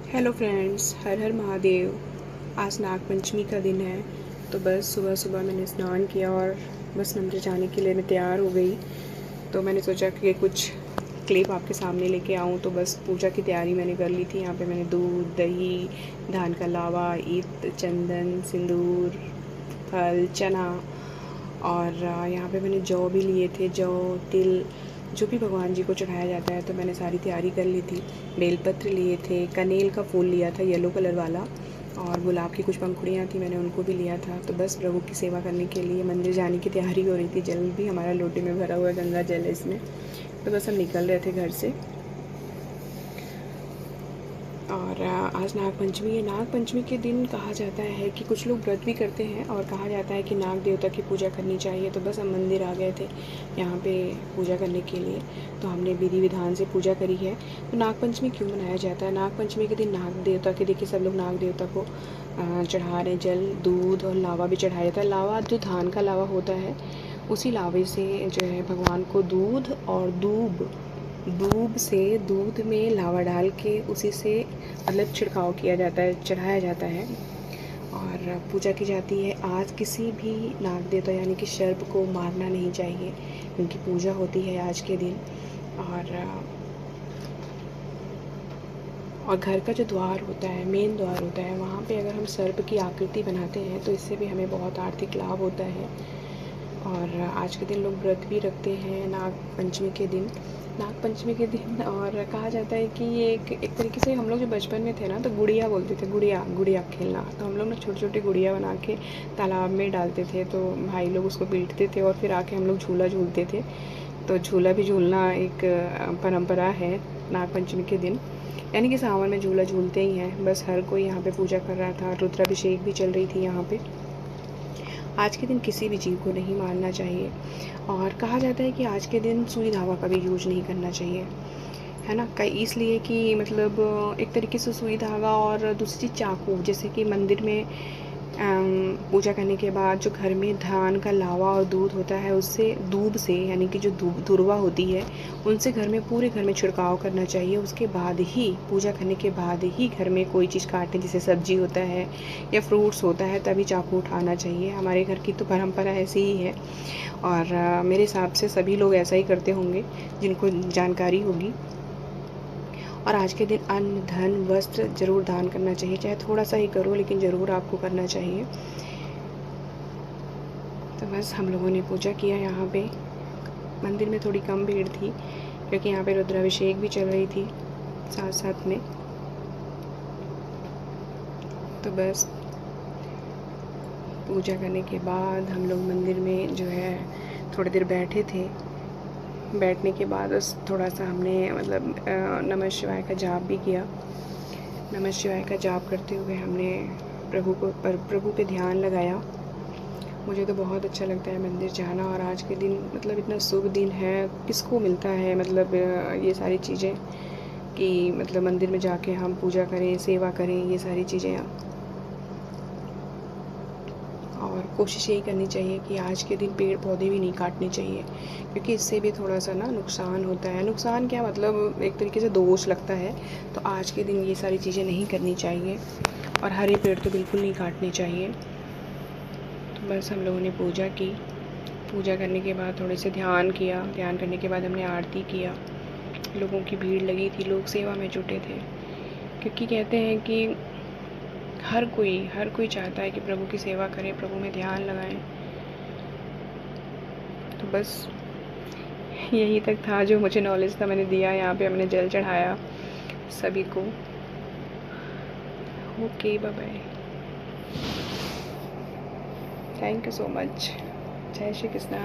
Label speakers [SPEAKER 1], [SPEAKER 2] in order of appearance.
[SPEAKER 1] Hello friends, हर हर महादेव। आज नाग पंचमी का दिन है। तो बस सुबह सुबह मैंने स्नान किया और बस मंदिर जाने के लिए मैं तैयार हो गई। तो मैंने सोचा कि कुछ क्लिप आपके सामने लेके आऊँ। तो बस पूजा की तैयारी मैंने कर ली थी। यहाँ पे मैंने दूध, दही, धान का लावा, इत्र, चंदन, सिंदूर, फल, चना और यहाँ पे मैंने जौ भी लिए थे। जौ, तिल, जो भी भगवान जी को चढ़ाया जाता है। तो मैंने सारी तैयारी कर ली थी। बेलपत्र लिए थे, कनेल का फूल लिया था येलो कलर वाला, और गुलाब की कुछ पंखुड़ियाँ थी, मैंने उनको भी लिया था। तो बस प्रभु की सेवा करने के लिए मंदिर जाने की तैयारी हो रही थी। जल भी हमारा लोटे में भरा हुआ है, गंगा जल है इसमें। तो बस हम निकल रहे थे घर से। और आज नाग पंचमी है। नाग पंचमी के दिन कहा जाता है कि कुछ लोग व्रत भी करते हैं और कहा जाता है कि नाग देवता की पूजा करनी चाहिए। तो बस हम मंदिर आ गए थे यहाँ पे पूजा करने के लिए। तो हमने विधि विधान से पूजा करी है। तो नाग पंचमी क्यों मनाया जाता है? नाग पंचमी के दिन नाग देवता के, देखिए सब लोग नाग देवता को चढ़ा रहे, जल, दूध और लावा भी चढ़ाया जाता है। लावा जो धान का लावा होता है, उसी लावे से जो है भगवान को दूध और दूब से दूध में लावा डाल के उसी से मतलब छिड़काव किया जाता है, चढ़ाया जाता है और पूजा की जाती है। आज किसी भी नाग देवता यानी कि सर्प को मारना नहीं चाहिए, उनकी पूजा होती है आज के दिन। और घर का जो द्वार होता है, मेन द्वार होता है, वहाँ पे अगर हम सर्प की आकृति बनाते हैं तो इससे भी हमें बहुत आर्थिक लाभ होता है। और आज के दिन लोग व्रत भी रखते हैं नाग पंचमी के दिन। और कहा जाता है कि ये एक तरीके से हम लोग जो बचपन में थे ना, तो गुड़िया बोलते थे, गुड़िया गुड़िया खेलना। तो हम लोग ना छोटी छोटी गुड़िया बना के तालाब में डालते थे, तो भाई लोग उसको पीटते थे और फिर आके हम लोग झूला झूलते थे। तो झूला भी झूलना एक परंपरा है नाग पंचमी के दिन, यानी कि सावन में झूला झूलते ही हैं। बस हर कोई यहाँ पे पूजा कर रहा था, रुद्राभिषेक भी चल रही थी यहाँ पे। आज के दिन किसी भी जीव को नहीं मारना चाहिए। और कहा जाता है कि आज के दिन सुई धागा का भी यूज नहीं करना चाहिए, है ना। कई इसलिए कि मतलब एक तरीके से सुई धागा और दूसरी चीज़ चाकू, जैसे कि मंदिर में पूजा करने के बाद जो घर में धान का लावा और दूध होता है, उससे दूब से यानी कि जो दुर्वा होती है, उनसे घर में पूरे घर में छिड़काव करना चाहिए। उसके बाद ही पूजा करने के बाद ही घर में कोई चीज़ काटने, जैसे सब्जी होता है या फ्रूट्स होता है, तभी चाकू उठाना चाहिए। हमारे घर की तो परंपरा ऐसी ही है और मेरे हिसाब से सभी लोग ऐसा ही करते होंगे जिनको जानकारी होगी। और आज के दिन अन्न, धन, वस्त्र ज़रूर दान करना चाहिए, चाहे थोड़ा सा ही करो लेकिन ज़रूर आपको करना चाहिए। तो बस हम लोगों ने पूजा किया यहाँ पे। मंदिर में थोड़ी कम भीड़ थी क्योंकि यहाँ पे रुद्राभिषेक भी चल रही थी साथ साथ में। तो बस पूजा करने के बाद हम लोग मंदिर में जो है थोड़ी देर बैठे थे। बैठने के बाद बस थोड़ा सा हमने मतलब नमः शिवाय का जाप भी किया। नमः शिवाय का जाप करते हुए हमने प्रभु पे ध्यान लगाया। मुझे तो बहुत अच्छा लगता है मंदिर जाना, और आज के दिन मतलब इतना शुभ दिन है, किसको मिलता है मतलब ये सारी चीज़ें कि मतलब मंदिर में जाके हम पूजा करें, सेवा करें, ये सारी चीज़ें। और कोशिश यही करनी चाहिए कि आज के दिन पेड़ पौधे भी नहीं काटने चाहिए, क्योंकि इससे भी थोड़ा सा ना नुकसान होता है। नुकसान क्या, मतलब एक तरीके से दोष लगता है। तो आज के दिन ये सारी चीज़ें नहीं करनी चाहिए और हरे पेड़ तो बिल्कुल नहीं काटने चाहिए। तो बस हम लोगों ने पूजा की। पूजा करने के बाद थोड़े से ध्यान किया। ध्यान करने के बाद हमने आरती किया। लोगों की भीड़ लगी थी, लोग सेवा में जुटे थे, क्योंकि कहते हैं कि हर कोई चाहता है कि प्रभु की सेवा करें, प्रभु में ध्यान लगाएं। तो बस यही तक था जो मुझे नॉलेज था, मैंने दिया। यहाँ पे हमने जल चढ़ाया सभी को। Okay, bye bye, thank you so much. जय श्री कृष्णा।